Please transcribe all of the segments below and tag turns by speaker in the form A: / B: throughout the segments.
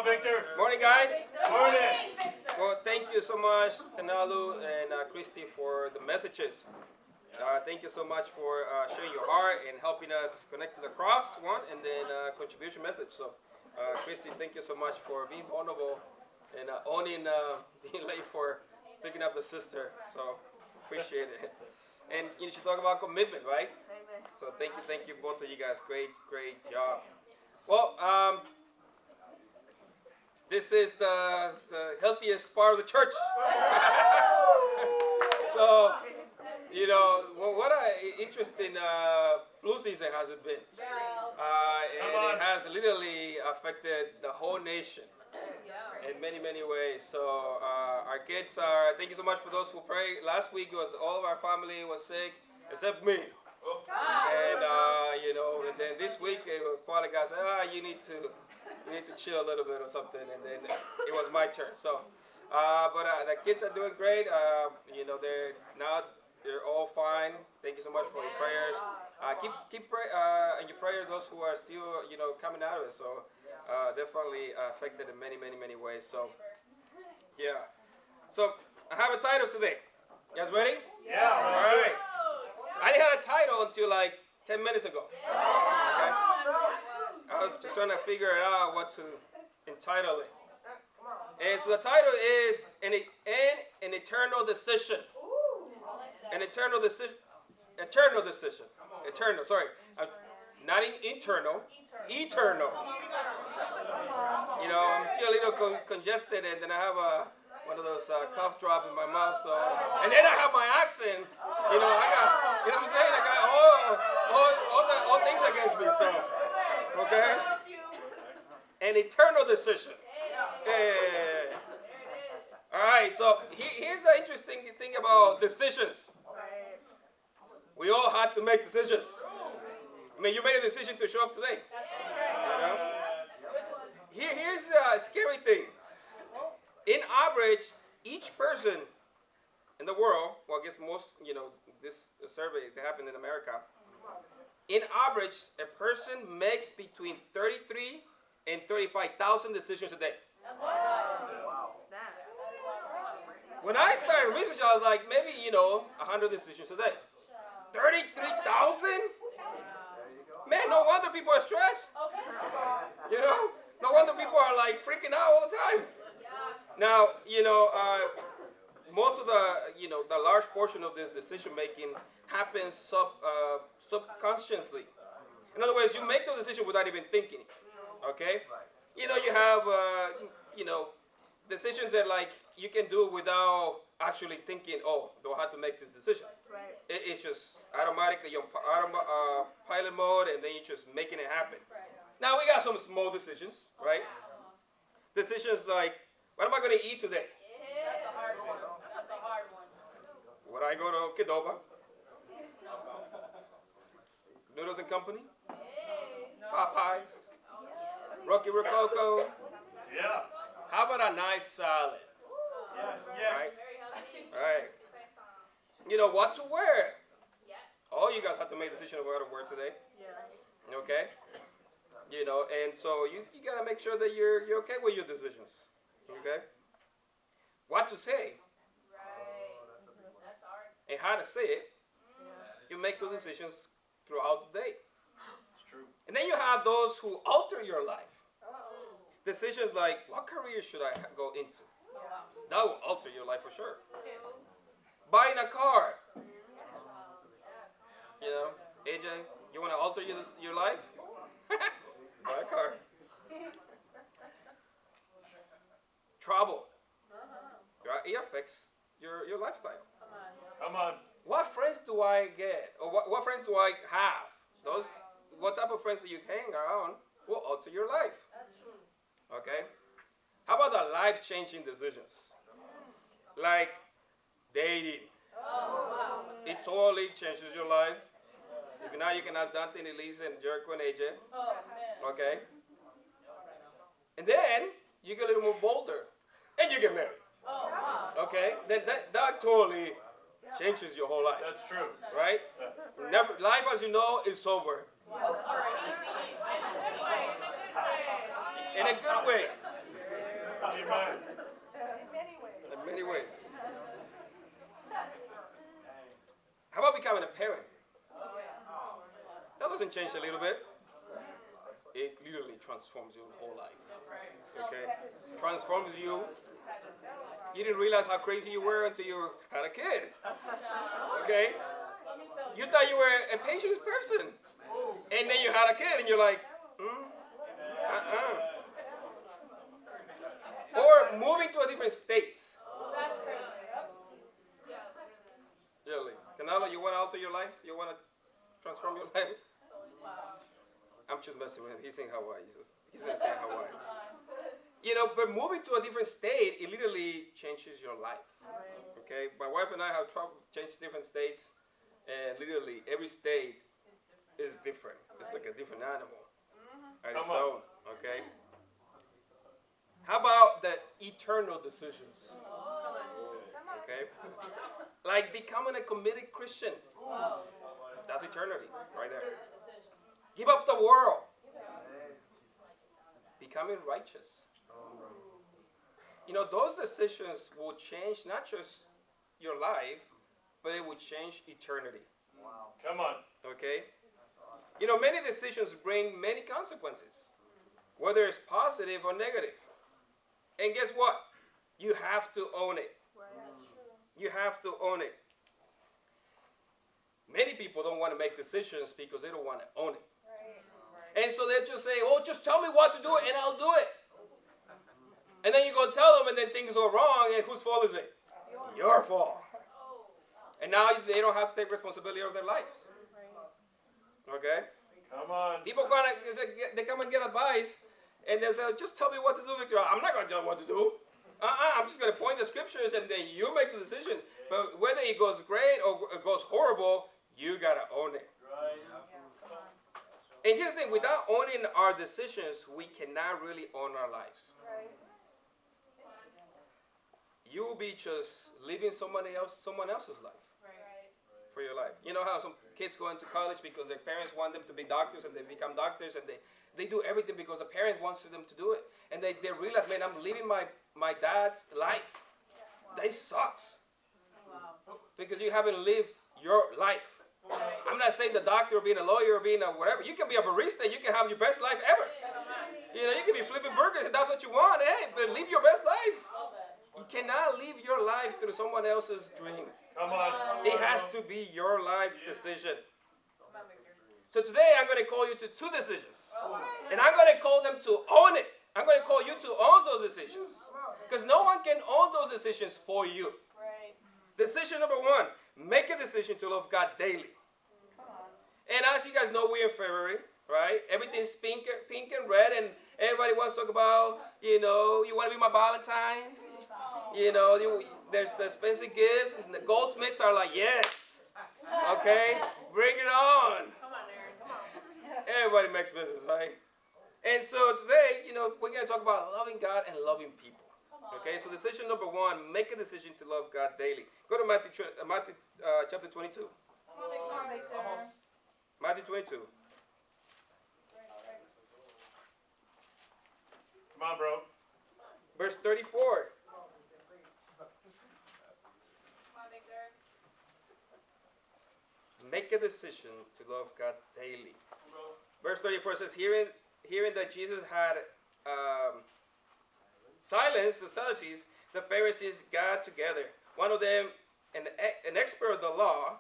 A: Victor.
B: Morning, guys.
A: Morning.
B: Well, thank you so much, Kanalu and Christy, for the messages. Thank you so much for sharing your heart and helping us connect to the cross, one, and then contribution message. So, Christy, thank you so much for being vulnerable and owning being late for picking up the sister. So, appreciate it. And you should talk about commitment, right?
C: Amen.
B: So, thank you, both of you guys. Great job. Well, this is the healthiest part of the church. So, you know, what an interesting flu season has it been. And it has literally affected the whole nation in many ways. So our kids are, thank you so much for those who prayed. Last week it was all of our family was sick, except me. And, you know, and then this week Father God said, you need to chill a little bit or something. And then it was my turn. So, but the kids are doing great. You know, they're all fine. Thank you so much for your prayers. Keep in your prayers those who are still, you know, coming out of it. So definitely affected in many ways. So yeah. So I have a title today. You guys ready?
A: Yeah.
B: All right. I didn't have a title until like 10 minutes ago. Okay. I was just trying to figure it out what to entitle it. And so the title is an eternal decision. An eternal decision. Eternal, sorry. Not internal. Eternal. You know, I'm still a little congested, and then I have one of those cough drops in my mouth. So, and then I have my accent. You know, I got, you know what I'm saying? I got all things against me. So, okay. An eternal decision. Yeah. All right. So here's the interesting thing about decisions. We all had to make decisions. I mean, you made a decision to show up today. You know? Here's a scary thing. In average, each person in the world, well, I guess most, you know, this survey that happened in America, in average, a person makes between 33 and 35,000 decisions a day. When I started research, I was like, maybe, you know, 100 decisions a day. 33,000? Man, no wonder people are stressed. You know? No wonder people are like freaking out all the time. Now, you know, most of the, you know, the large portion of this decision making happens subconsciously. In other words, you make the decision without even thinking it. Okay? You know, you have, you know, decisions that like you can do without actually thinking, oh, do I have to make this decision?
C: Right.
B: It's just automatically you're pilot mode, and then you're just making it happen.
C: Right.
B: Now we got some small decisions, right? Decisions like, what am I going to eat today?
C: That's a hard one. That's a hard one.
B: Would I go to Qdoba? Noodles and Company? Popeyes? Rocky Rococo?
A: Yeah.
B: How about a nice salad?
A: Yes.
B: Right? All right. You know what to wear? All you guys have to make a decision of what to wear today.
C: Yeah.
B: Okay? You know, and so you got to make sure that you're okay with your decisions. Okay? What to say?
C: Right. That's hard.
B: And how to say it. You make those decisions throughout the day.
A: It's true.
B: And then you have those who alter your life. Decisions like, what career should I go into? That will alter your life for sure. Buying a car. You know, AJ, you want to alter your life? Buy a car. Travel. Right? It affects your lifestyle.
A: Come on.
B: What friends do I get? Or what friends do I have? What type of friends do you hang around will alter your life.
C: That's true.
B: Okay? How about the life-changing decisions? Like dating.
C: Oh, wow.
B: It totally changes your life. If not, you can ask Dante and Elisa and Jericho and AJ.
C: Oh, man.
B: Okay? And then you get a little more bolder. And you get married.
C: Oh, wow.
B: Okay? Then that totally changes your whole life.
A: That's true.
B: Right? Life, as you know, is over. In a good way.
A: Amen.
B: In many ways. How about becoming a parent? That doesn't change a little bit. It literally transforms your whole life. Okay? Transforms you. You didn't realize how crazy you were until you had a kid. Okay? You thought you were a patient person. And then you had a kid and you're like, Or moving to a different states. Really. Canelo, you want to alter your life? You want to transform your life? I'm just messing with him. He's in Hawaii. He's in Hawaii. But moving to a different state, it literally changes your life. Okay? My wife and I have traveled, changed different states, and literally every state is different. It's like a different animal. And so, okay? How about the eternal decisions? Okay? Like becoming a committed Christian. That's eternity right there. Give up the world. Becoming righteous. Those decisions will change not just your life, but it will change eternity.
A: Wow. Come on.
B: Okay? Many decisions bring many consequences, whether it's positive or negative. And guess what? You have to own it. You have to own it. Many people don't want to make decisions because they don't want to own it. And so they just say, just tell me what to do and I'll do it. And then you go and tell them and then things go wrong, and whose fault is it? Your fault. And now they don't have to take responsibility of their lives. Okay?
A: Come on.
B: People they come and get advice, and they say, just tell me what to do, Victor. I'm not going to tell you what to do. I'm just going to point the scriptures, and then you make the decision. But whether it goes great or it goes horrible, you got to own it.
A: Right.
B: And here's the thing. Without owning our decisions, we cannot really own our lives. You will be just living someone else's life for your life. You know how some kids go into college because their parents want them to be doctors, and they become doctors, and they do everything because the parent wants them to do it. And they realize, man, I'm living my dad's life. That sucks. Because you haven't lived your life. I'm not saying the doctor or being a lawyer or being a whatever. You can be a barista and you can have your best life ever. You can be flipping burgers if that's what you want. Hey, but live your best life. You cannot live your life through someone else's dream.
A: Come on.
B: It has to be your life decision. So today I'm going to call you to two decisions. And I'm going to call them to own it. I'm going to call you to own those decisions. Because no one can own those decisions for you. Decision number one, make a decision to love God daily. And as you guys know, we're in February, right? Everything's pink and red, and everybody wants to talk about, you want to be my Valentine's? There's the expensive gifts, and the goldsmiths are like, yes. Okay? Bring it on.
C: Come on, Aaron. Come on.
B: Everybody makes business, right? And so today, we're going to talk about loving God and loving people. Okay, so decision number one, make a decision to love God daily. Go to Matthew chapter 22. Matthew 22.
A: Come on, bro.
B: Verse 34.
C: Come on, Victor.
B: Make a decision to love God daily. Verse 34 says, hearing that Jesus had silenced the Sadducees, the Pharisees got together. One of them, an expert of the law,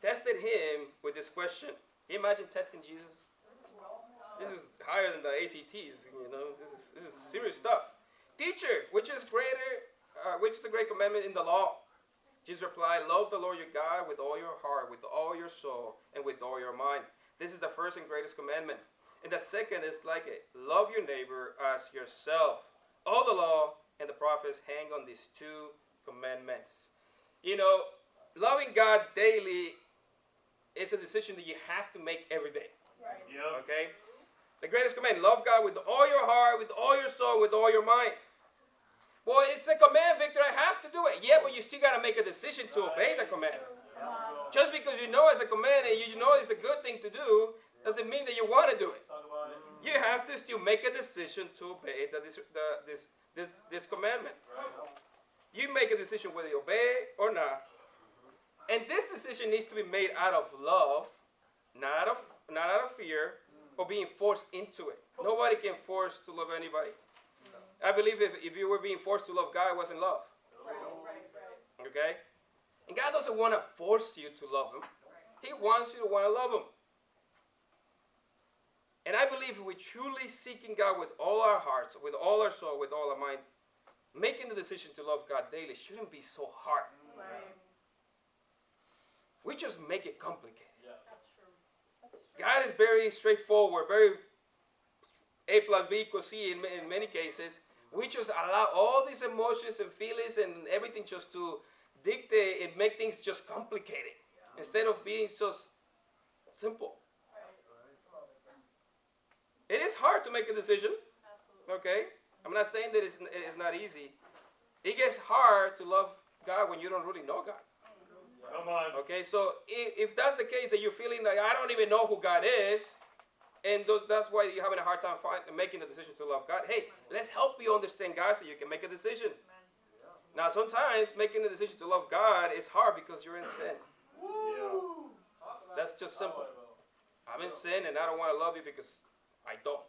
B: tested him with this question. Can you imagine testing Jesus? This is higher than the ACTs, This is serious stuff. Teacher, which is the great commandment in the law? Jesus replied, love the Lord your God with all your heart, with all your soul, and with all your mind. This is the first and greatest commandment. And the second is like it. Love your neighbor as yourself. All the law and the prophets hang on these two commandments. Loving God daily is a decision that you have to make every day.
C: Right.
A: Yep.
B: Okay? The greatest command, love God with all your heart, with all your soul, with all your mind. Well, it's a command, Victor. I have to do it. Yeah, but you still got to make a decision to obey the command. Just because you know it's a command and you know it's a good thing to do, doesn't mean that you want to do it. You have to still make a decision to obey this commandment. You make a decision whether you obey or not. And this decision needs to be made out of love, not out of fear, or being forced into it. Nobody can force to love anybody. I believe if you were being forced to love God, it wasn't love. Okay? And God doesn't want to force you to love Him. He wants you to want to love Him. And I believe if we're truly seeking God with all our hearts, with all our soul, with all our mind, making the decision to love God daily shouldn't be so hard. We just make it complicated. God is very straightforward, very A plus B equals C in many cases. We just allow all these emotions and feelings and everything just to dictate and make things just complicated instead of being so simple. It is hard to make a decision. Okay? I'm not saying that it's not easy. It gets hard to love God when you don't really know God.
A: Come on.
B: Okay, so if that's the case, that you're feeling like I don't even know who God is, and that's why you're having a hard time making the decision to love God, hey, let's help you understand God so you can make a decision. Now, sometimes making the decision to love God is hard because you're in sin. That's just simple. I'm in sin and I don't want to love you because I don't.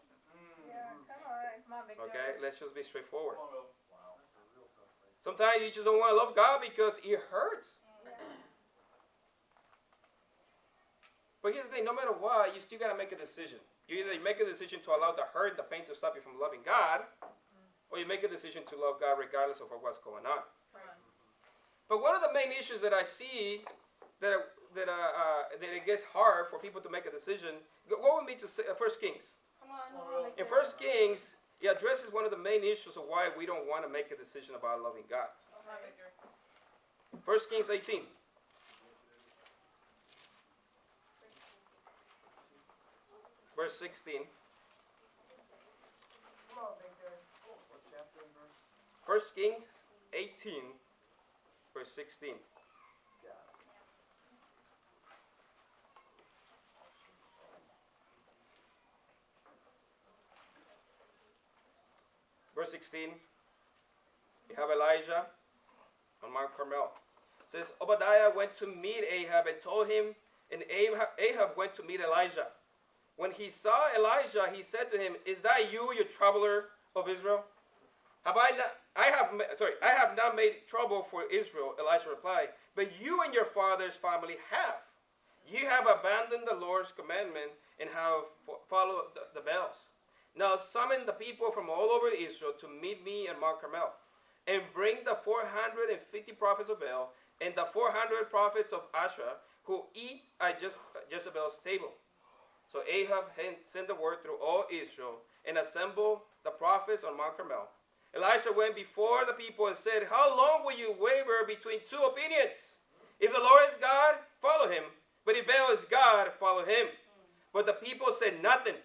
B: Okay, let's just be straightforward. Sometimes you just don't want to love God because it hurts. But here's the thing, no matter what, you still got to make a decision. You either make a decision to allow the hurt, the pain to stop you from loving God, or you make a decision to love God regardless of what's going on. But one of the main issues that I see that it gets hard for people to make a decision, what would be to say, 1 Kings? In 1 Kings, he addresses one of the main issues of why we don't want to make a decision about loving God. 1 Kings 18. Verse 16. 1 Kings 18, verse 16. Verse 16, you have Elijah on Mount Carmel. It says, Obadiah went to meet Ahab and told him, and Ahab went to meet Elijah. When he saw Elijah, he said to him, Is that you traveler of Israel? I have not made trouble for Israel, Elijah replied, but you and your father's family have. You have abandoned the Lord's commandment and have followed the Baals. Now summon the people from all over Israel to meet me at Mount Carmel, and bring the 450 prophets of Baal and the 400 prophets of Asherah who eat at Jezebel's table. So Ahab sent the word through all Israel and assembled the prophets on Mount Carmel. Elisha went before the people and said, How long will you waver between two opinions? If the Lord is God, follow him. But if Baal is God, follow him. But the people said nothing.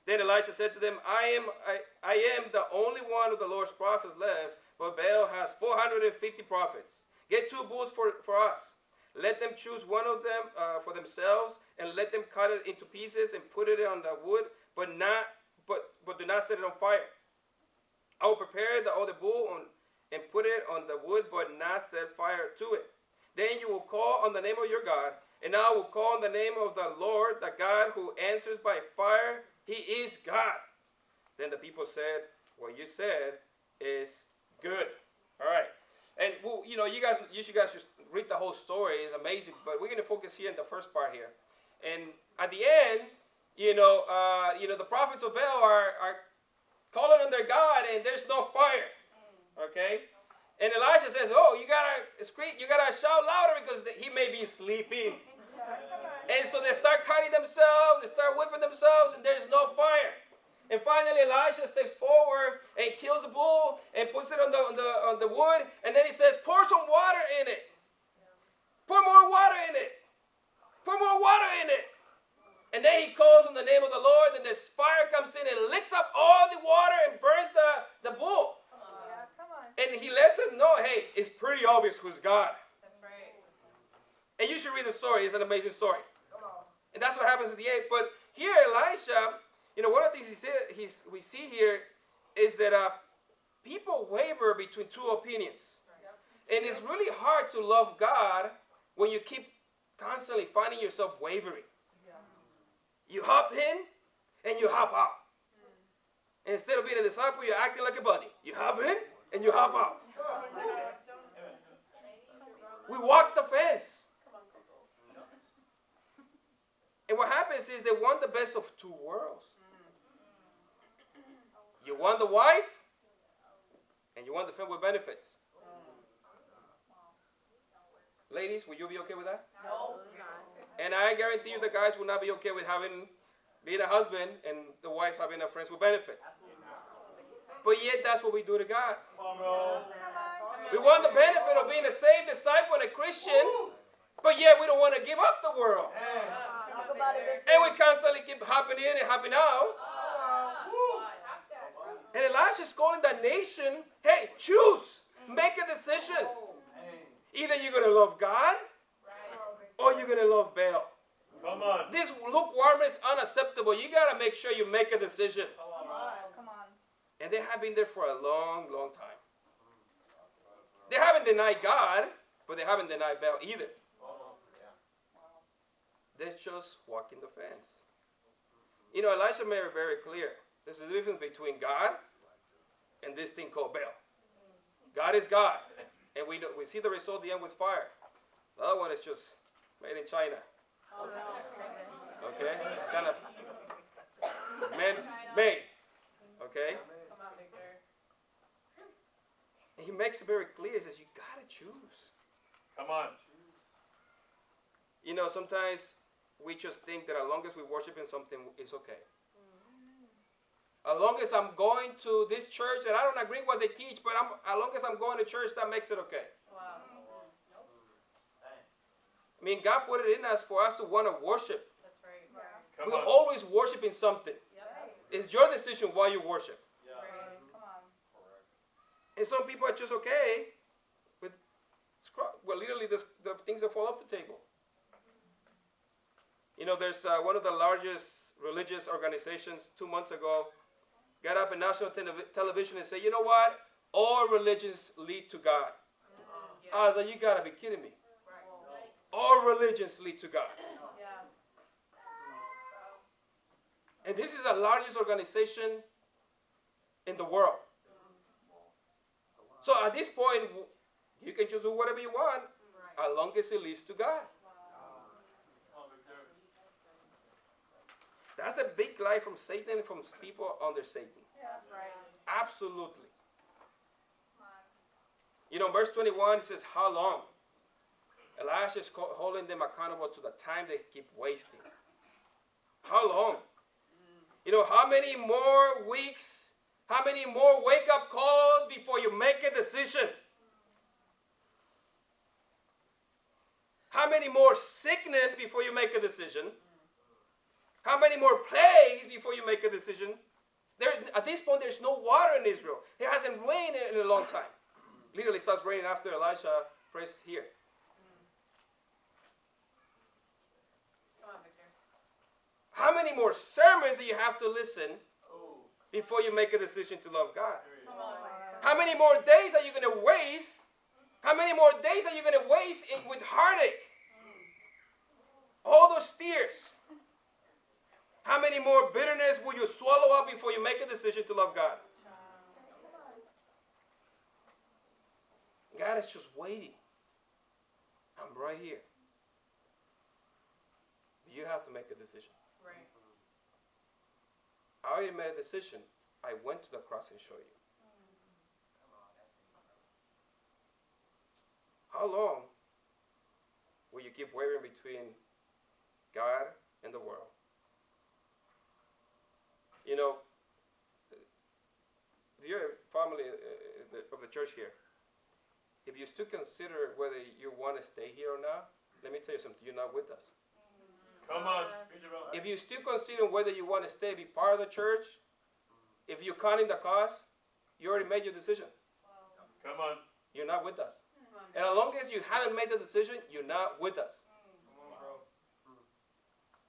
B: Then Elisha said to them, I am the only one of the Lord's prophets left, but Baal has 450 prophets. Get 2 bulls for us. Let them choose one of them for themselves, and let them cut it into pieces and put it on the wood, but do not set it on fire. I will prepare the other bull and put it on the wood, but not set fire to it. Then you will call on the name of your God, and I will call on the name of the Lord, the God who answers by fire. He is God. Then the people said, What you said is good. All right. And well, you guys just read the whole story. It's amazing. But we're going to focus here in the first part here. And at the end, the prophets of Baal are calling on their God, and there's no fire. Okay? And Elisha says, "Oh, you gotta scream, you gotta shout louder because he may be sleeping." And so they start cutting themselves, they start whipping themselves, and there's no fire. And finally, Elisha steps forward and kills the bull and puts it on the wood, and then he says, "Pour some water in it. Pour more water in it. Pour more water in it." And then he calls on the name of the Lord, and this fire comes in and licks up all the water and burns the bull. And he lets them know, hey, it's pretty obvious who's God.
C: That's right.
B: And you should read the story. It's an amazing story. And that's what happens at the end. But here, Elisha, one of the things we see here is that people waver between two opinions. And it's really hard to love God when you keep constantly finding yourself wavering. You hop in and you hop out. And instead of being a disciple, you're acting like a bunny. You hop in and you hop out. We walk the fence. And what happens is they want the best of two worlds. You want the wife, and you want the friend with benefits. Ladies, will you be okay with that?
C: No.
B: And I guarantee you the guys will not be okay with being a husband and the wife having a friend with benefit. But yet that's what we do to God. We want the benefit of being a saved disciple and a Christian, but yet we don't want to give up the world. And we constantly keep hopping in and hopping out. And Elisha's calling the nation, hey, choose. Make a decision. Either you're going to love God or you're going to love Baal.
A: Come on.
B: This lukewarmness is unacceptable. You got to make sure you make a decision.
C: Come on.
B: And they have been there for a long, long time. They haven't denied God, but they haven't denied Baal either. They're just walking the fence. You know, Elisha made it very clear. There's a difference between God and this thing called Baal. God is God. And we see the result at the end with fire. The other one is just made in China. Okay? It's kind of man-made. Okay?
C: Come on, Victor.
B: And he makes it very clear. He says, you got to choose.
A: Come on.
B: You know, sometimes we just think that as long as we worship in something, it's okay. As long as I'm going to this church and I don't agree with what they teach, but as long as I'm going to church, that makes it okay.
C: Wow.
B: I mean, God put it in us for us to want to worship.
C: That's right.
A: Come
B: We're
A: on.
B: always worshiping something.
C: Yep.
B: It's your decision why you worship.
C: Right. Come on.
B: And some people are just okay with, literally the things that fall off the table. You know, there's one of the largest religious organizations 2 months ago got up in national television and said, you know what? All religions lead to God. I was like, you got to be kidding me. All religions lead to God.
C: Yeah.
B: And this is the largest organization in the world. So at this point, you can just do whatever you want as long as it leads to God. That's a big lie from Satan and from people under Satan.
C: That's right.
B: Absolutely. You know, verse 21, it says, how long? Elisha is holding them accountable to the time they keep wasting. How long? You know, how many more weeks, how many more wake-up calls before you make a decision? How many more sickness before you make a decision? How many more plagues before you make a decision? At this point, there's no water in Israel. It hasn't rained in a long time. Literally starts raining after Elisha prays here.
C: Come on, Victor.
B: How many more sermons do you have to listen before you make a decision to love God?
C: Come on.
B: How many more days are you going to waste? How many more days are you going to waste with heartache? All those tears. How many more bitterness will you swallow up before you make a decision to love God? God is just waiting. I'm right here. You have to make a decision.
C: Right.
B: I already made a decision. I went to the cross and showed you. How long will you keep wavering between God and the world? You know, if you're a family of the church here, if you still consider whether you want to stay here or not, let me tell you something, you're not with us.
A: Come on.
B: If you still consider whether you want to stay, be part of the church, if you're counting the cost, you already made your decision.
A: Come on.
B: You're not with us. And as long as you haven't made the decision, you're not with us.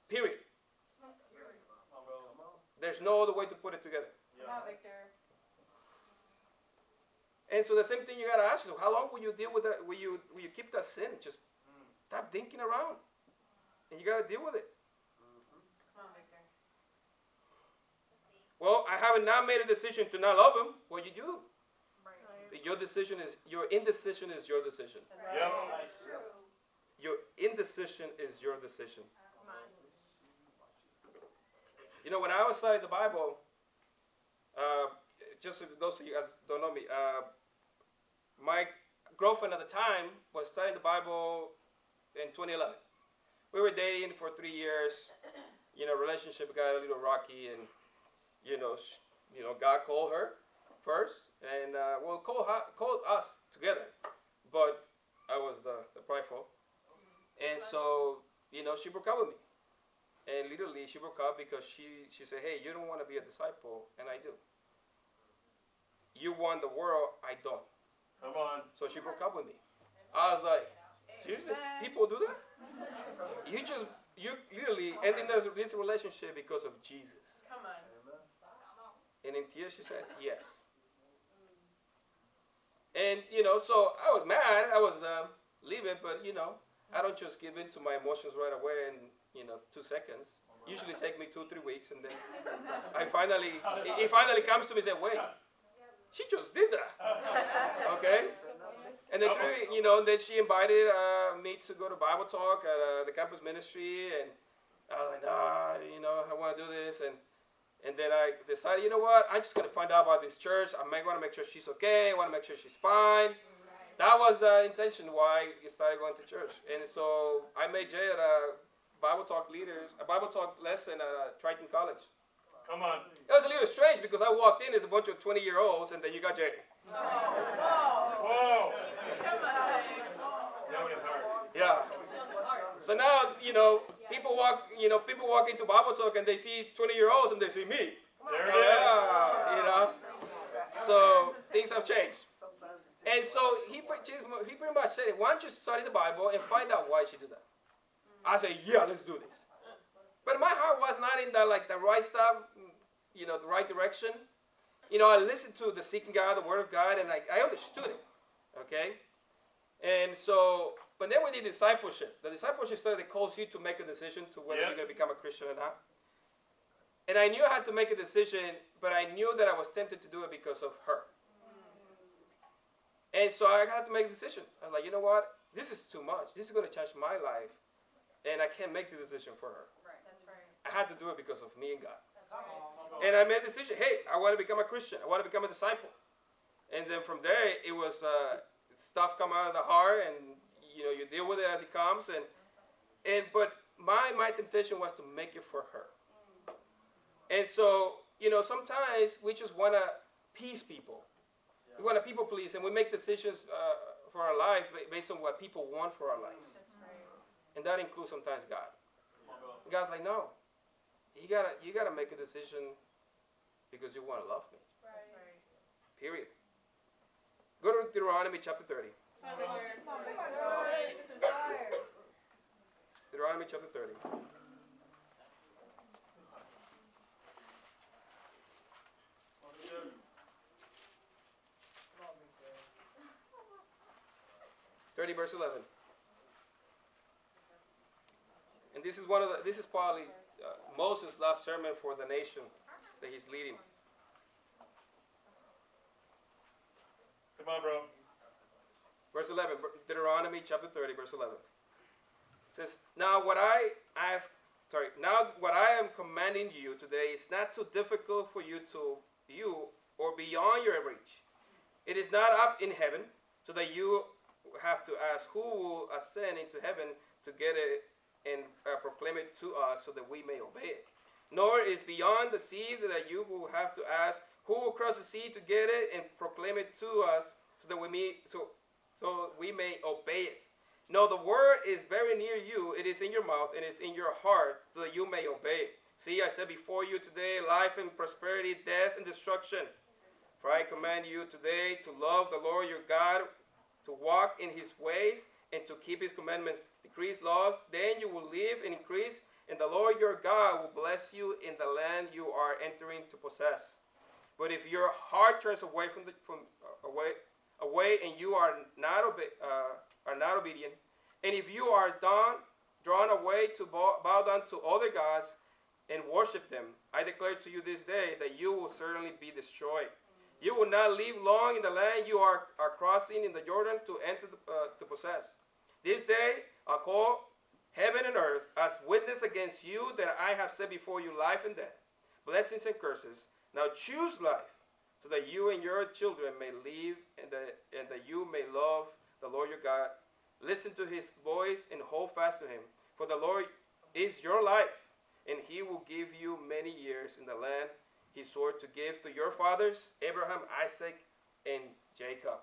B: Period. There's no other way to put it together.
C: Come on, Victor.
B: And so the same thing you gotta ask yourself: how long will you deal with that? Will you keep that sin? Just stop thinking around, and you gotta deal with it.
C: Come on, Victor.
B: Well, I haven't now made a decision to not love him. Well, you do.
C: Right.
B: Your decision is your indecision is your decision.
C: That's
A: Yep.
C: right. That's true.
B: Your indecision is your decision.
C: Come on.
B: You know, when I was studying the Bible, just for those of you guys don't know me, my girlfriend at the time was studying the Bible in 2011. We were dating for 3 years. You know, relationship got a little rocky, and God called her first, and called us together, but I was the prideful, and so she broke up with me, and literally she broke up because she said, "Hey, you don't want to be a disciple, and I do. You want the world, I don't."
A: Come on.
B: So she broke up with me. I was like, seriously?
C: Amen.
B: People do that? You literally ending this relationship because of Jesus.
C: Come on.
B: And in tears she says, yes. And, so I was mad. I was leaving, but, I don't just give in to my emotions right away in, 2 seconds. Usually take me 2-3 weeks, and then it finally comes to me and say, wait, she just did that. Okay? And then, then she invited me to go to Bible talk at the campus ministry, and I was like, I want to do this, and then I decided, you know what, I'm just going to find out about this church. I want to make sure she's okay. I want to make sure she's fine. That was the intention why I started going to church. And so I made Jay at a Bible talk lesson at Triton College.
A: Come on.
B: It was a little strange because I walked in as a bunch of 20-year-olds, and then you got Jay.
A: Whoa.
C: Come on.
A: Young at heart.
B: Yeah. So now, people walk into Bible talk and they see 20-year-olds and they see me.
A: There it is.
B: Yeah, So things have changed. And so he pretty much said, why don't you study the Bible and find out why she did that? I said, yeah, let's do this. But my heart was not in the right stuff, the right direction. I listened to the Seeking God, the Word of God, and I understood it. Okay? And so, but then we did discipleship. The discipleship study that calls you to make a decision to whether you're going to become a Christian or not. And I knew I had to make a decision, but I knew that I was tempted to do it because of her. And so I had to make a decision. I was like, you know what? This is too much. This is going to change my life, and I can't make the decision for her.
C: Right. That's right.
B: I had to do it because of me and God.
C: That's right.
B: And I made a decision. Hey, I want to become a Christian. I want to become a disciple. And then from there, it was stuff come out of the heart, and you deal with it as it comes. But my temptation was to make it for her. And so sometimes we just want to please people. We want to people please, and we make decisions for our life based on what people want for our lives.
C: That's right.
B: And that includes sometimes God. And God's like, no, you gotta make a decision because you want to love me.
C: That's right.
B: Period. Go to Deuteronomy chapter 30. Deuteronomy chapter 30. Verse 11. And this is probably Moses' last sermon for the nation that he's leading.
A: Come on, bro.
B: Verse 11, Deuteronomy chapter 30, verse 11. It says, Now what I am commanding you today is not too difficult for you or beyond your reach. It is not up in heaven, so that you have to ask who will ascend into heaven to get it and proclaim it to us so that we may obey it. Nor is beyond the sea that you will have to ask who will cross the sea to get it and proclaim it to us so that we may obey it. No, the word is very near you. It is in your mouth and it's in your heart so that you may obey it. See, I said before you today, life and prosperity, death and destruction. For I command you today to love the Lord your God, to walk in his ways, and to keep his commandments, decrees, laws. Then you will live and increase, and the Lord your God will bless you in the land you are entering to possess. But if your heart turns away away and you are not obedient, and if you are drawn away to bow down to other gods and worship them, I declare to you this day that you will certainly be destroyed. You will not live long in the land you are crossing in the Jordan to enter to possess. This day I'll call heaven and earth as witness against you that I have set before you life and death, blessings and curses. Now choose life, so that you and your children may live, and that you may love the Lord your God. Listen to his voice and hold fast to him. For the Lord is your life, and he will give you many years in the land he swore to give to your fathers, Abraham, Isaac, and Jacob.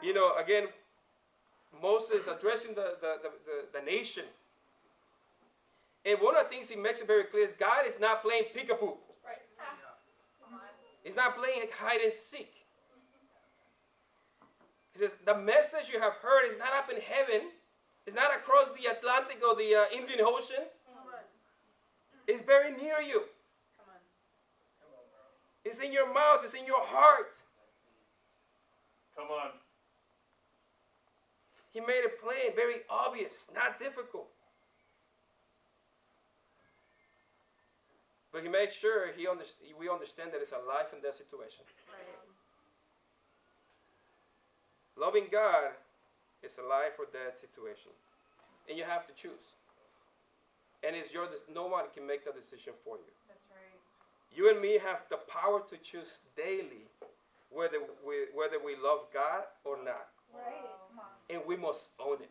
B: You know, again, Moses addressing the nation. And one of the things he makes it very clear is God is not playing peekaboo.
C: Right.
B: He's not playing hide and seek. He says, the message you have heard is not up in heaven. It's not across the Atlantic or the Indian Ocean. It's very near you. It's in your mouth. It's in your heart.
A: Come on.
B: He made it plain, very obvious, not difficult. But he made sure we understand that it's a life and death situation.
C: Right.
B: Loving God is a life or death situation. And you have to choose. And it's no one can make that decision for you.
C: That's right.
B: You and me have the power to choose daily whether we love God or not.
C: Right.
B: And we must own it.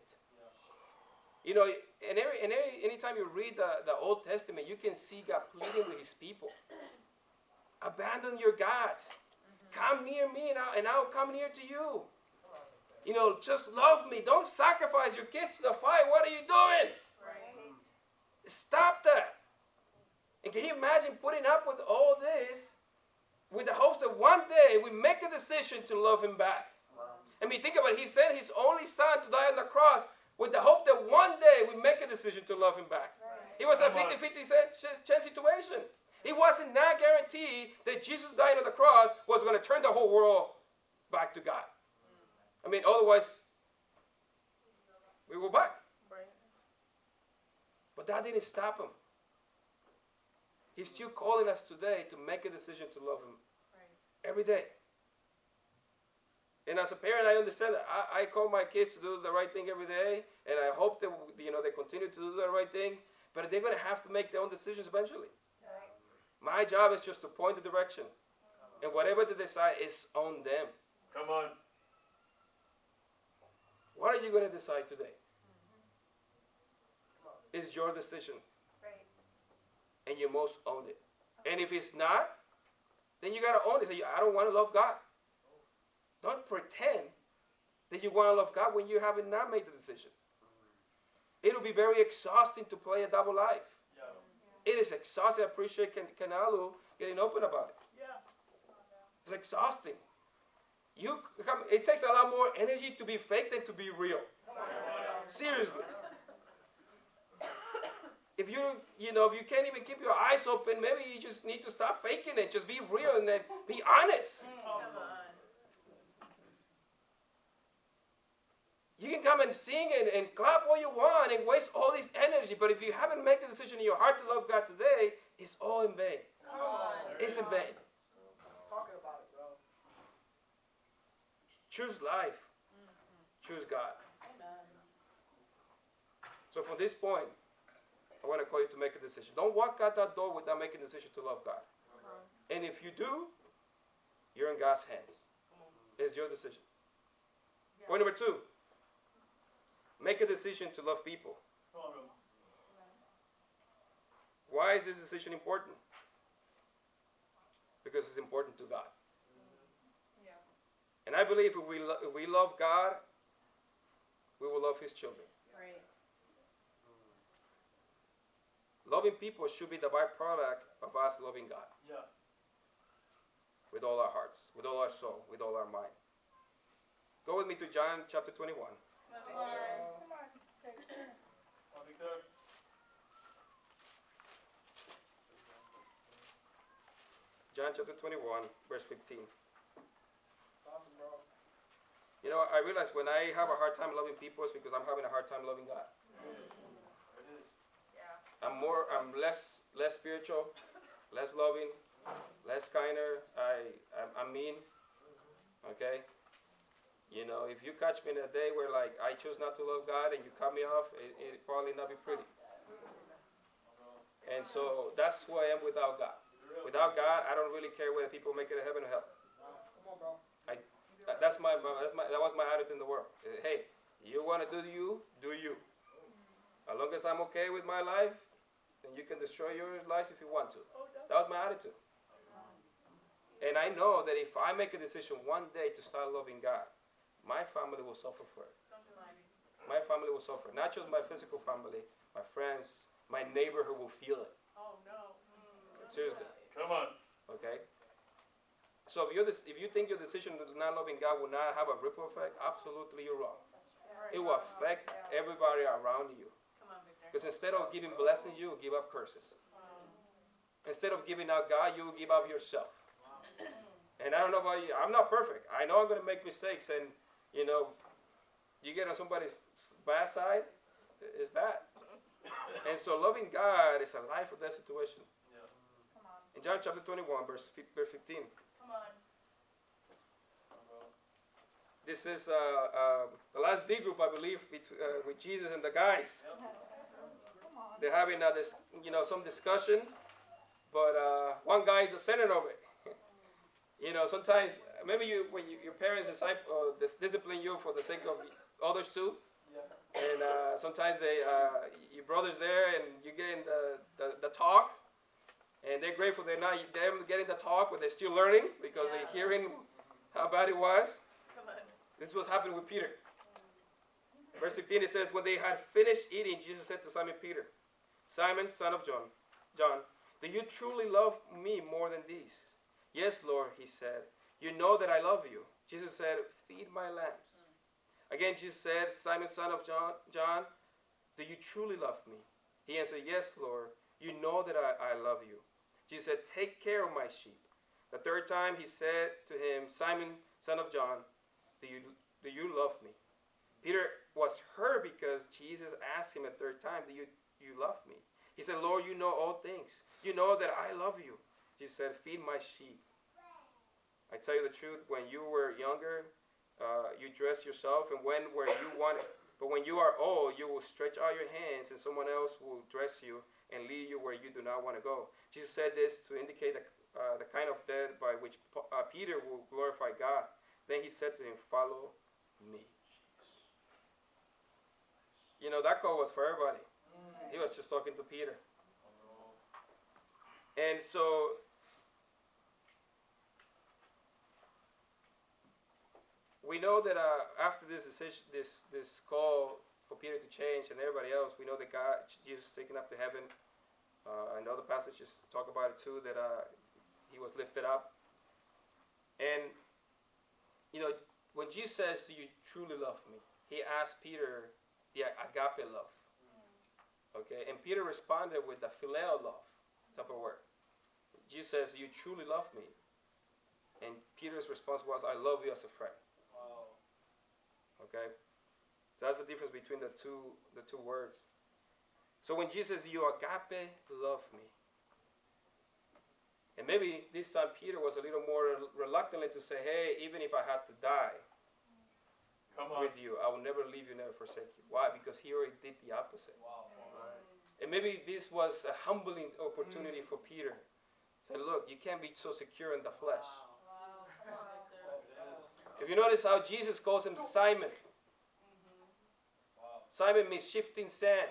B: You know, and anytime you read the Old Testament, you can see God pleading with his people. Abandon your gods. Come near me and I'll come near to you. You know, just love me. Don't sacrifice your kids to the fire. What are you doing?
C: Right.
B: Stop that. And can you imagine putting up with all this with the hopes that one day we make a decision to love him back? I mean, think about it. He sent his only son to die on the cross with the hope that one day we make a decision to love him back. It was a 50-50 chance situation. It wasn't not guaranteed that Jesus dying on the cross was going to turn the whole world back to God. I mean, otherwise, we go back.
C: Right.
B: But that didn't stop him. He's still calling us today to make a decision to love him every day. And as a parent, I understand that. I call my kids to do the right thing every day, and I hope that they continue to do the right thing. But they're going to have to make their own decisions eventually. My job is just to point the direction, and whatever they decide is on them.
A: Come on.
B: What are you going to decide today? It's your decision, and you must own it. And if it's not, then you got to own it. Say, I don't want to love God. Don't pretend that you want to love God when you haven't not made the decision. It'll be very exhausting to play a double life. Yeah. It is exhausting. I appreciate Kanalu getting open about it. Yeah. It's exhausting. It takes a lot more energy to be fake than to be real. Seriously. If you can't even keep your eyes open, maybe you just need to stop faking it. Just be real and then be honest. You can come and sing and clap all you want and waste all this energy, but if you haven't made the decision in your heart to love God today, it's all in vain. It's in vain.
D: Talking about it, bro.
B: Choose life. Choose God.
C: Amen.
B: So from this point, I want to call you to make a decision. Don't walk out that door without making a decision to love God. And if you do, you're in God's hands. It's your decision. Point number 2. Make a decision to love people. Why is this decision important? Because it's important to God.
C: Yeah.
B: And I believe if we love God, we will love his children.
C: Right.
B: Loving people should be the byproduct of us loving God.
A: Yeah.
B: With all our hearts, with all our soul, with all our mind. Go with me to John chapter 21.
C: Come on.
A: I'll be good.
B: John chapter 21, verse 15.
D: Awesome, bro.
B: You know, I realize when I have a hard time loving people, it's because I'm having a hard time loving God.
C: Yeah.
B: I'm less spiritual, less loving, less kinder. I'm mean. Okay? You know, if you catch me in a day where like I choose not to love God and you cut me off, it probably not be pretty. And so that's who I am without God. Without God, I don't really care whether people make it to heaven or hell.
D: Come on, bro.
B: That was my attitude in the world. Hey, you want to do you, do you. As long as I'm okay with my life, then you can destroy your lives if you want to. That was my attitude. And I know that if I make a decision one day to start loving God, my family will suffer for it. My family will suffer. Not just my physical family, my friends, my neighborhood will feel it.
C: Oh no.
B: Seriously.
A: Come on.
B: Okay? So if you think your decision of not loving God will not have a ripple effect, absolutely you're wrong. It will affect everybody around you.
C: Come on, Victor.
B: Because instead of giving blessings, you will give up curses. Instead of giving out God, you will give up yourself. And I don't know about you. I'm not perfect. I know I'm going to make mistakes. And, you know, you get on somebody's bad side, it's bad. And so loving God is a life or death situation.
C: Come on.
B: In John chapter 21, verse 15.
C: Come on.
B: This is the last D group, I believe, with Jesus and the guys. They're having some discussion, but one guy is the center of it. You know, sometimes maybe when your parents discipline you for the sake of others too, and sometimes your brother's there and you get in the talk, and they're grateful they're not them getting the talk, but they're still learning because they're hearing how bad it was.
C: Come on.
B: This was happening with Peter. Verse 15, it says, when they had finished eating, Jesus said to Simon Peter, Simon, son of John, do you truly love me more than these? Yes, Lord, he said. You know that I love you. Jesus said, feed my lambs. Again, Jesus said, Simon, son of John, do you truly love me? He answered, yes, Lord, you know that I love you. Jesus said, take care of my sheep. The third time he said to him, Simon, son of John, do you love me? Peter was hurt because Jesus asked him a third time, do you love me? He said, Lord, you know all things. You know that I love you. Jesus said, feed my sheep. I tell you the truth, when you were younger, you dressed yourself and went where you wanted. But when you are old, you will stretch out your hands and someone else will dress you and lead you where you do not want to go. Jesus said this to indicate the kind of death by which Peter will glorify God. Then he said to him, follow me. You know, that call was for everybody. He was just talking to Peter. And so, we know that after this decision, this call for Peter to change and everybody else, we know that Jesus is taken up to heaven. And other passages talk about it too, that he was lifted up. And, you know, when Jesus says, do you truly love me? He asked Peter the agape love. Okay, and Peter responded with the phileo love type of word. Jesus says, you truly love me. And Peter's response was, I love you as a friend. Okay? So that's the difference between the two words. So when Jesus says, you agape love me. And maybe this time Peter was a little more reluctantly to say, hey, even if I had to die with you, I will never leave you, never forsake you. Why? Because he already did the opposite. And maybe this was a humbling opportunity for Peter. Say, look, you can't be so secure in the flesh. If you notice how Jesus calls him Simon. Simon means shifting sand.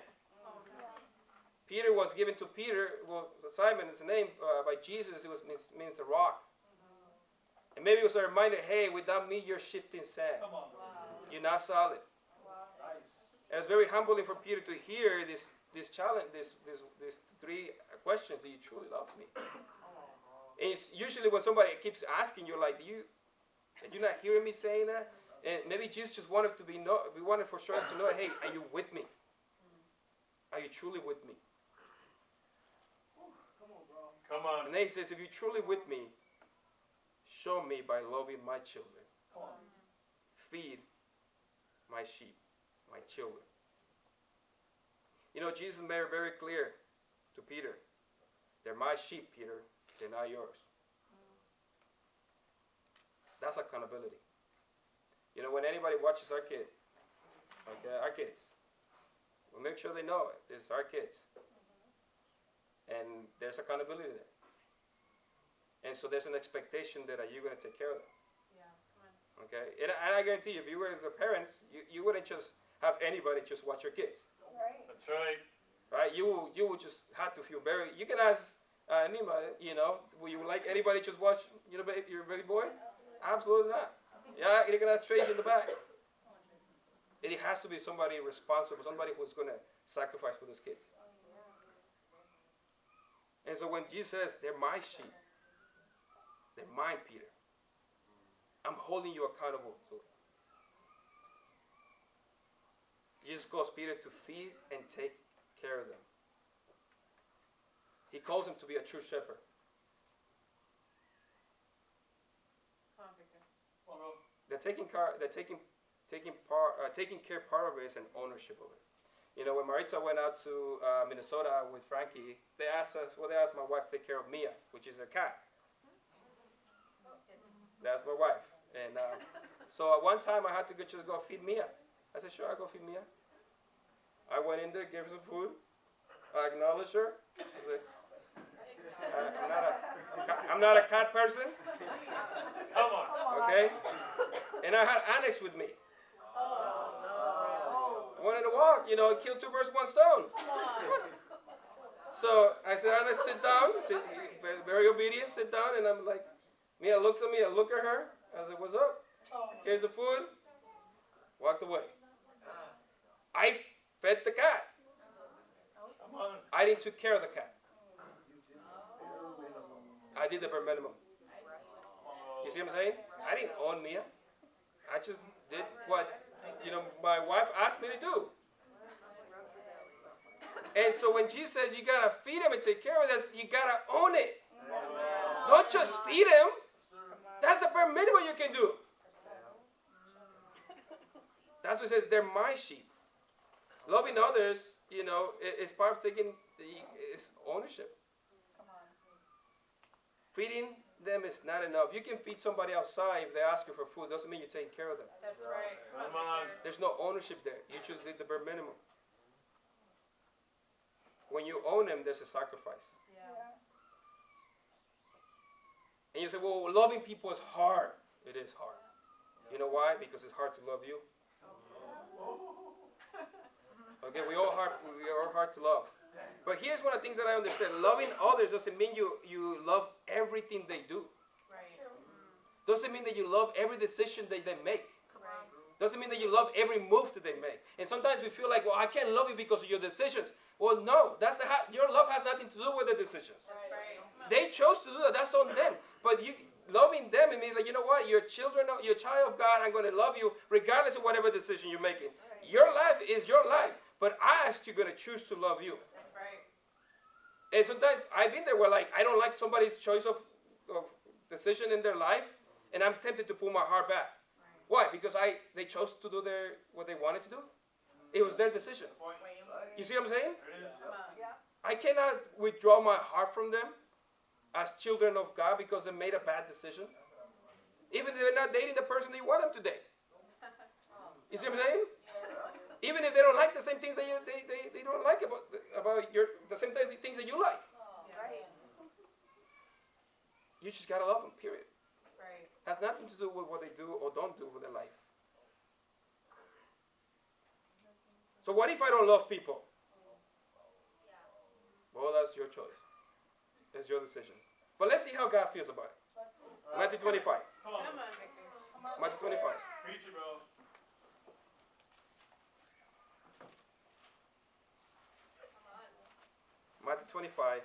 B: Peter was given to Peter, well, Simon is the name by Jesus, it means the rock. And maybe it was a reminder, hey, without me you're shifting sand. You're not solid. And it's very humbling for Peter to hear this challenge, these three questions. Do you truly love me? And it's usually when somebody keeps asking you, like, are you not hearing me saying that? And maybe Jesus just wanted we wanted for sure to know, hey, are you with me? Are you truly with me?
A: Come on.
B: And then he says, if you're truly with me, show me by loving my children. feed my sheep, my children. You know, Jesus made it very clear to Peter. They're my sheep, Peter. They're not yours. That's accountability. You know, when anybody watches our kid, okay, our kids, we'll make sure they know it. It's our kids. And there's accountability there. And so there's an expectation that you're going to take care of them.
C: Yeah, come on.
B: Okay? And I guarantee you, if you were the parents, you wouldn't just have anybody just watch your kids.
A: That's right.
B: Right? You will just have to feel very. You can ask Nima, you know, will you like anybody just watch your baby boy? Absolutely not. Yeah, you can ask Tracy in the back. It has to be somebody responsible, somebody who's going to sacrifice for those kids. And so when Jesus says, they're my sheep, they're mine, Peter, I'm holding you accountable to it. Jesus calls Peter to feed and take care of them. He calls him to be a true shepherd.
C: Come on, Victor.
A: Come on, bro.
B: Taking care part of it is an ownership of it. You know, when Maritza went out to Minnesota with Frankie, they asked my wife to take care of Mia, which is a cat. That's my wife. And so at one time I had to just go feed Mia. I said, sure, I'll go feed Mia. I went in there, gave her some food. I acknowledged her. I said, I'm not a cat person.
A: Come on.
B: Okay? And I had Annex with me. I wanted to walk, you know, kill two birds, one stone. So I said, Annex, sit down. Very obedient, sit down. And I'm like, Mia looks at me, I look at her. I said, what's up? Here's the food. Walked away. I fed the cat.
A: Come on.
B: I didn't take care of the cat. I did the bare minimum. You see what I'm saying? I didn't own Mia. I just did what, you know, my wife asked me to do. And so when Jesus says you gotta feed him and take care of this, you gotta own it. Don't just feed him. That's the bare minimum you can do. That's what it says, they're my sheep. Loving others, you know, is part of taking it's ownership. Feeding them is not enough. You can feed somebody outside if they ask you for food. Doesn't mean you're taking care of them.
C: That's right.
A: Come on.
B: There's no ownership there. You just did the bare minimum. When you own them, there's a sacrifice.
C: Yeah.
B: And you say, well, loving people is hard. It is hard. You know why? Because it's hard to love you. Okay, we are hard to love. But here's one of the things that I understand. Loving others doesn't mean you love everything they do.
C: Right.
B: Doesn't mean that you love every decision that they make.
C: Right.
B: Doesn't mean that you love every move that they make. And sometimes we feel like, well, I can't love you because of your decisions. Well, no, your love has nothing to do with the decisions.
C: That's right.
B: They chose to do that. That's on them. But you loving them, it means like, you know what? You're a child of God. I'm going to love you regardless of whatever decision you're making. Your life is your life. But I asked you going to choose to love you.
C: That's right.
B: And sometimes I've been there where like I don't like somebody's choice of decision in their life, and I'm tempted to pull my heart back. Why? Because they chose to do what they wanted to do. It was their decision. You see what I'm saying? I cannot withdraw my heart from them as children of God because they made a bad decision. Even if they're not dating the person that you want them to date. You see what I'm saying? Even if they don't like the same things that they don't like about the same things that you like.
C: Right.
B: You just gotta love them, period.
C: Right.
B: Has nothing to do with what they do or don't do with their life. So what if I don't love people? Well, that's your choice. It's your decision. But let's see how God feels about it. Matthew 25.
A: Come on.
C: Come on, Victor.
B: Matthew 25.
A: Preach it, bro.
B: Matthew 25,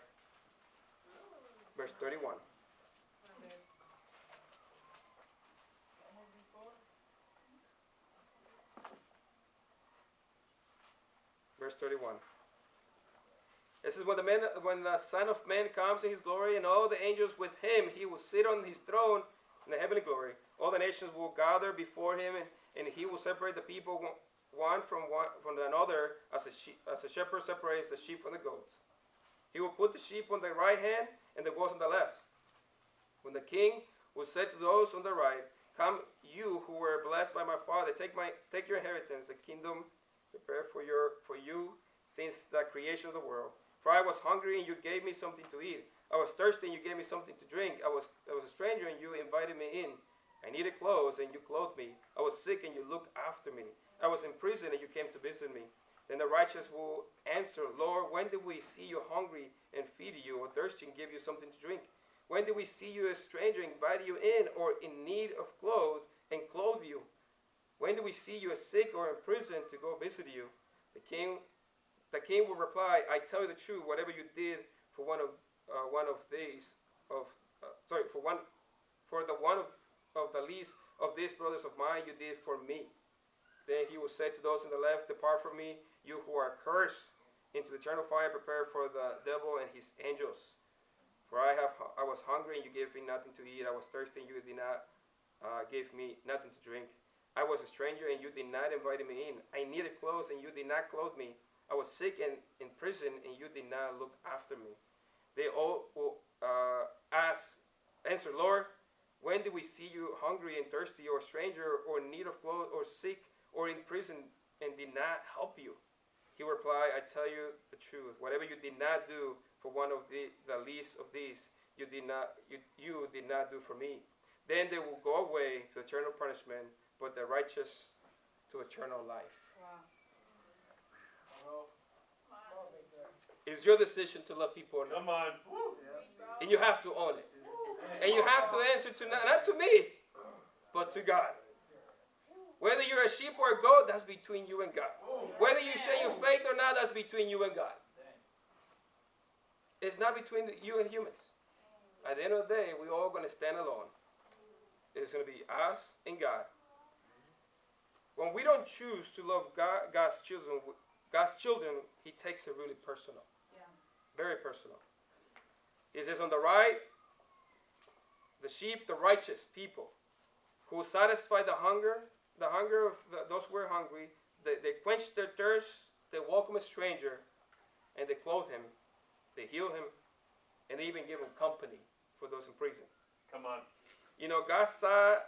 B: verse 31. Verse 31. This is when the Son of Man comes in his glory and all the angels with him, he will sit on his throne in the heavenly glory. All the nations will gather before him and he will separate the people one from another, as a shepherd separates the sheep from the goats. He will put the sheep on the right hand and the goats on the left. When the king will say to those on the right, "Come, you who were blessed by my Father, take your inheritance, the kingdom prepared for you since the creation of the world. For I was hungry, and you gave me something to eat. I was thirsty, and you gave me something to drink. I was a stranger, and you invited me in. I needed clothes, and you clothed me. I was sick, and you looked after me. I was in prison, and you came to visit me." Then the righteous will answer, "Lord, when did we see you hungry and feed you, or thirsty and give you something to drink? When did we see you a stranger and invite you in, or in need of clothes and clothe you? When did we see you sick or in prison to go visit you?" The king will reply, "I tell you the truth, whatever you did for one of the least of these brothers of mine, you did for me." Then he will say to those on the left, "Depart from me, you who are cursed, into the eternal fire prepared for the devil and his angels. For I was hungry, and you gave me nothing to eat. I was thirsty, and you did not give me nothing to drink. I was a stranger, and you did not invite me in. I needed clothes, and you did not clothe me. I was sick and in prison, and you did not look after me." They all will answer, "Lord, when did we see you hungry and thirsty, or a stranger, or in need of clothes, or sick, or in prison, and did not help you?" He will reply, "I tell you the truth, whatever you did not do for one of the least of these, you did not do for me." Then they will go away to eternal punishment, but the righteous to eternal life.
C: Wow.
B: It's your decision to love people or not.
A: Come on.
B: And you have to own it. And you have to answer to not to me, but to God. Whether you're a sheep or a goat, that's between you and God. Whether you share your faith or not, that's between you and God. It's not between you and humans. At the end of the day, we're all going to stand alone. It's going to be us and God. When we don't choose to love God's children, He takes it really personal.
C: Yeah.
B: Very personal. He says on the right, the sheep, the righteous people, who will satisfy the hunger of those who are hungry. They quench their thirst. They welcome a stranger, and they clothe him. They heal him, and they even give him company for those in prison.
A: Come on.
B: You know, God saw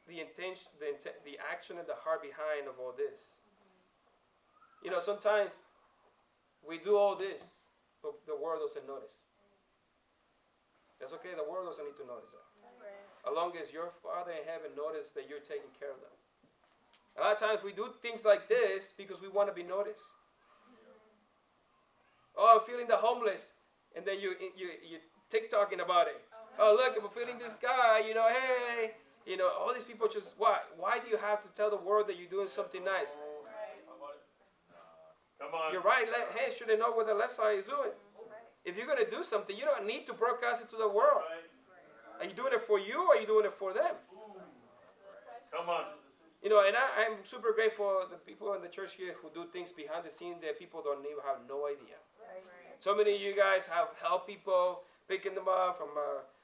B: the intention, the action, and the heart behind of all this. You know, sometimes we do all this, but the world doesn't notice. That's okay. The world doesn't need to notice that. As long as your Father in heaven notices that you're taking care of them. A lot of times we do things like this because we want to be noticed. Oh, I'm feeling the homeless, and then you TikToking about it. Oh, look, I'm feeling this guy. You know, hey, you know, all these people just why? Why do you have to tell the world that you're doing something nice?
A: Come on.
B: Your right hand shouldn't know what the left side is doing. If you're going to do something, you don't need to broadcast it to the world. Are you doing it for you, or are you doing it for them?
A: Come on.
B: You know, and I'm super grateful for the people in the church here who do things behind the scenes that people don't even have no idea. So many of you guys have helped people, picking them up from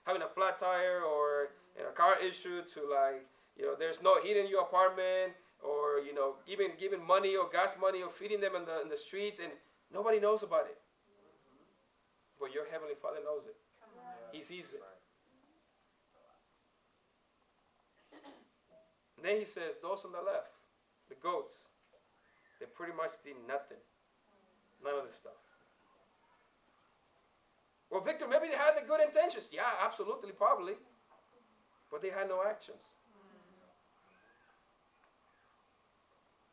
B: having a flat tire or a car issue to, like, you know, there's no heat in your apartment, or, you know, even giving money or gas money or feeding them in the streets, and nobody knows about it. But your Heavenly Father knows it. He sees it. And then He says, those on the left, the goats, they pretty much did nothing. None of this stuff. Well, Victor, maybe they had the good intentions. Yeah, absolutely, probably. But they had no actions.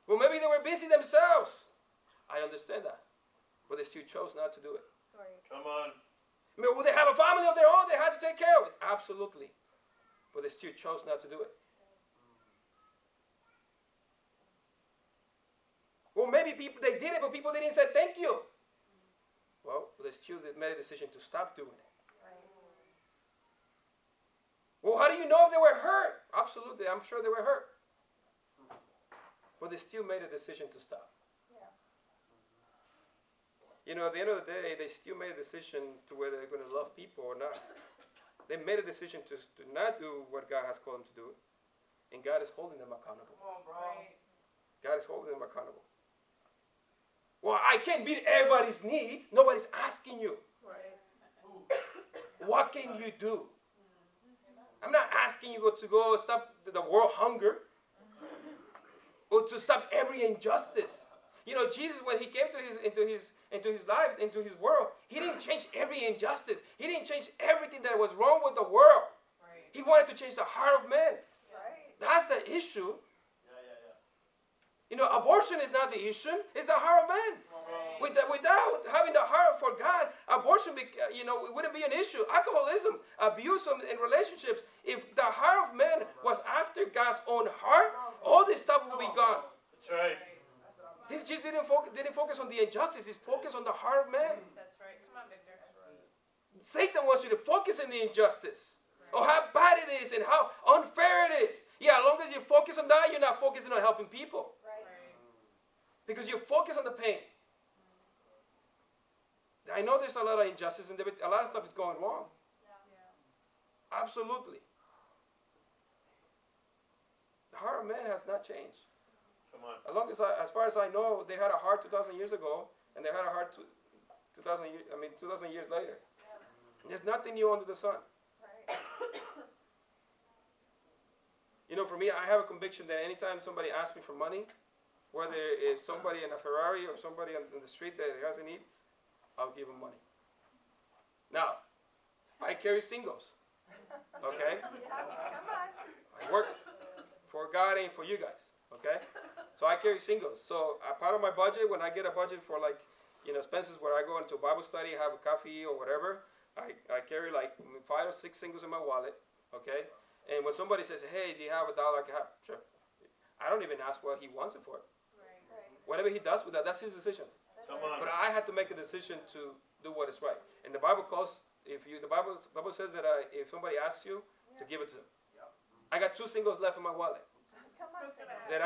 B: Well, maybe they were busy themselves. I understand that. But they still chose not to do it.
A: Come on.
B: Well, they have a family of their own. They had to take care of it. Absolutely. But they still chose not to do it. Well, maybe they did it, but people didn't say thank you. Well, they still made a decision to stop doing it. Well, how do you know if they were hurt? Absolutely, I'm sure they were hurt. But they still made a decision to stop. You know, at the end of the day, they still made a decision to whether they're going to love people or not. They made a decision to not do what God has called them to do. And God is holding them accountable.
D: Come on, bro.
C: Right.
B: God is holding them accountable. Well, I can't meet everybody's needs. Nobody's asking you.
C: Right.
B: What can you do? I'm not asking you to go stop the world hunger or to stop every injustice. You know, Jesus, when he came into his life, into his world, he didn't change every injustice. He didn't change everything that was wrong with the world.
C: Right.
B: He wanted to change the heart of man.
C: Right.
B: That's the issue. You know, abortion is not the issue. It's the heart of man. Without having the heart for God, abortion, it wouldn't be an issue. Alcoholism, abuse in relationships. If the heart of man was after God's own heart, all this stuff would be gone.
A: That's right.
B: This just didn't focus on the injustice. It's focused on the heart of man.
C: That's right. Come on, Victor.
B: Satan wants you to focus on the injustice. Or how bad it is and how unfair it is. Yeah, as long as you focus on that, you're not focusing on helping people.
C: Right.
B: Because you're focused on the pain. I know there's a lot of injustice and a lot of stuff is going wrong.
C: Yeah.
B: Absolutely. The heart of man has not changed.
A: Come on.
B: As far as I know, they had a heart 2,000 years ago, and they had a heart 2,000 years later. There's nothing new under the sun.
C: Right.
B: You know, for me, I have a conviction that anytime somebody asks me for money, whether it's somebody in a Ferrari or somebody on the street that has a need, I'll give them money. Now, I carry singles. Okay?
C: Come on.
B: I work for God and for you guys. Okay? So I carry singles. So a part of my budget, when I get a budget for expenses where I go into Bible study, have a coffee or whatever, I carry 5 or 6 singles in my wallet. Okay? And when somebody says, hey, do you have $1 I can have? Sure. I don't even ask what he wants it for.
C: Right.
B: Whatever he does with that, that's his decision.
A: Come on.
B: But I had to make a decision to do what is right. And the Bible Bible says that if somebody asks you, to give it to them. I got 2 singles left in my wallet.
C: Come on.
B: Then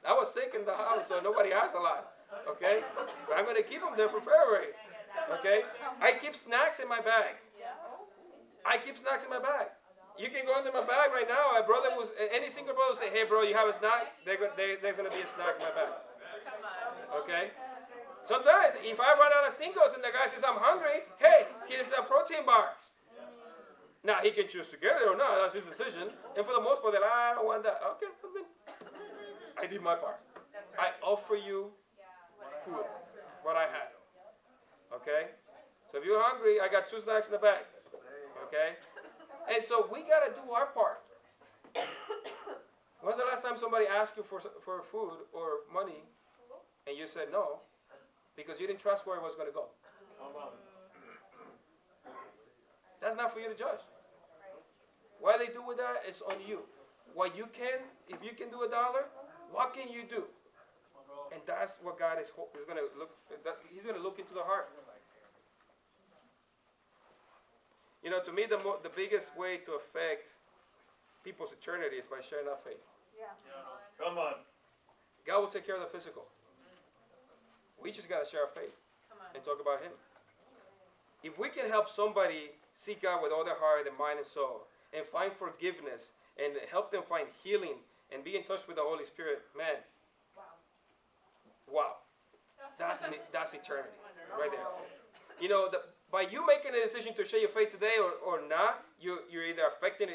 B: I was sick in the house, so nobody has a lot. Okay? But I'm going to keep them there for February. Okay? I keep snacks in my bag. I keep snacks in my bag. You can go into my bag right now. Any single brother will say, hey, bro, you have a snack? There's going to be a snack in my bag. Okay? Sometimes, if I run out of singles and the guy says, I'm hungry, hey, here's a protein bar. Now, he can choose to get it or not. That's his decision. And for the most part, they're like, I don't want that. Okay, good. I did my part. I offer you food, what I had. Okay? So if you're hungry, I got 2 snacks in the bag. Okay? And so we got to do our part. When's the last time somebody asked you for food or money and you said no because you didn't trust where it was going to go?
A: Come on.
B: That's not for you to judge. What they do with that is on you. What you can, if you can do $1, what can you do? And that's what God is going to look. He's going to look into the heart. You know, to me, the biggest way to affect people's eternity is by sharing our faith.
C: Yeah.
A: Come on.
B: God will take care of the physical. We just got to share our faith and talk about Him. If we can help somebody seek God with all their heart and mind and soul and find forgiveness and help them find healing and be in touch with the Holy Spirit, man, wow. That's eternity right there. You know, by you making a decision to share your faith today or not, you're either affecting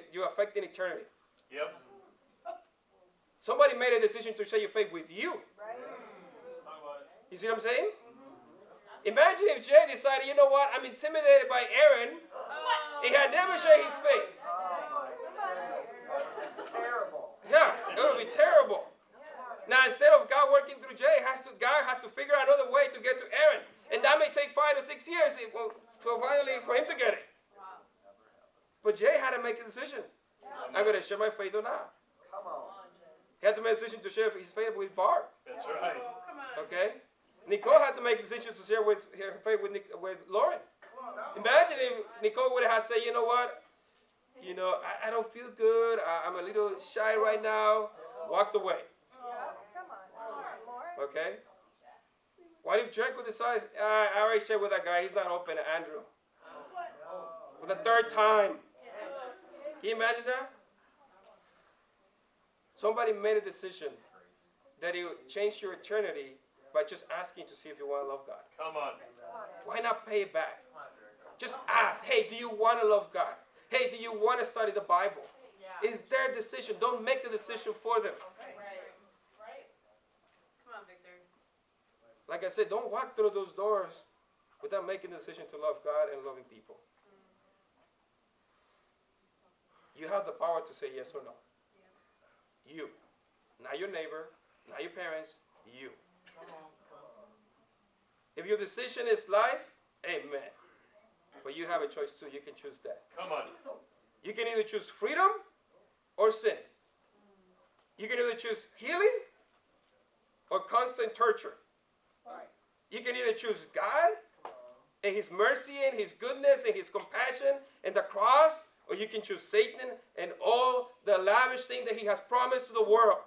B: eternity.
A: Yep.
B: Somebody made a decision to share your faith with you.
C: Right.
B: You see what I'm saying? Imagine if Jay decided, you know what, I'm intimidated by Aaron. He had never shared his faith.
D: Terrible.
B: Yeah, it would be terrible. Now, instead of God working through Jay, God has to figure out another way to get to Aaron. And that may take 5 to 6 years for him to get it. But Jay had to make a decision. I'm going to share my faith or not.
D: Come on.
B: He had to make a decision to share his faith with Barb.
A: That's right.
B: Okay? Nicole had to make a decision to share her faith with Lauren. Imagine if Nicole would have said, you know what? You know, I don't feel good. I'm a little shy right now. Walked away.
C: Come on, Lord.
B: Okay? What if Jericho decides, I already shared with that guy, he's not open, Andrew. For the 3rd time. Can you imagine that? Somebody made a decision that it would change your eternity by just asking to see if you want to love God.
A: Come on.
B: Why not pay it back? Just ask, hey, do you want to love God? Hey, do you want to study the Bible? It's their decision. Don't make the decision for them.
E: Right. Come on, Victor.
B: Like I said, don't walk through those doors without making the decision to love God and loving people. You have the power to say yes or no. You. Not your neighbor, not your parents, you. If your decision is life, amen. But you have a choice too. You can choose that.
A: Come on.
B: You can either choose freedom or sin. You can either choose healing or constant torture. You can either choose God and His mercy and His goodness and His compassion and the cross, or you can choose Satan and all the lavish things that he has promised to the world.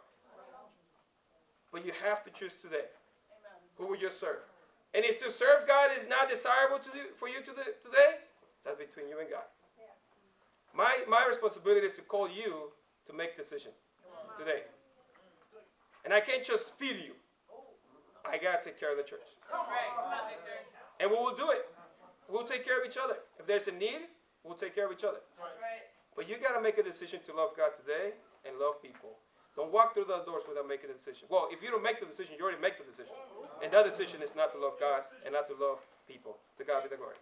B: But you have to choose today. Who will you serve? And if to serve God is not desirable for you today, that's between you and God. My responsibility is to call you to make decision today. And I can't just feed you. I got to take care of the church.
E: That's right. Come on, Victor.
B: And we will do it. We'll take care of each other. If there's a need, we'll take care of each other.
E: That's right.
B: But you got to make a decision to love God today and love people. Don't walk through those doors without making a decision. Well, if you don't make the decision, you already make the decision. And that decision is not to love God and not to love people. To God be the glory.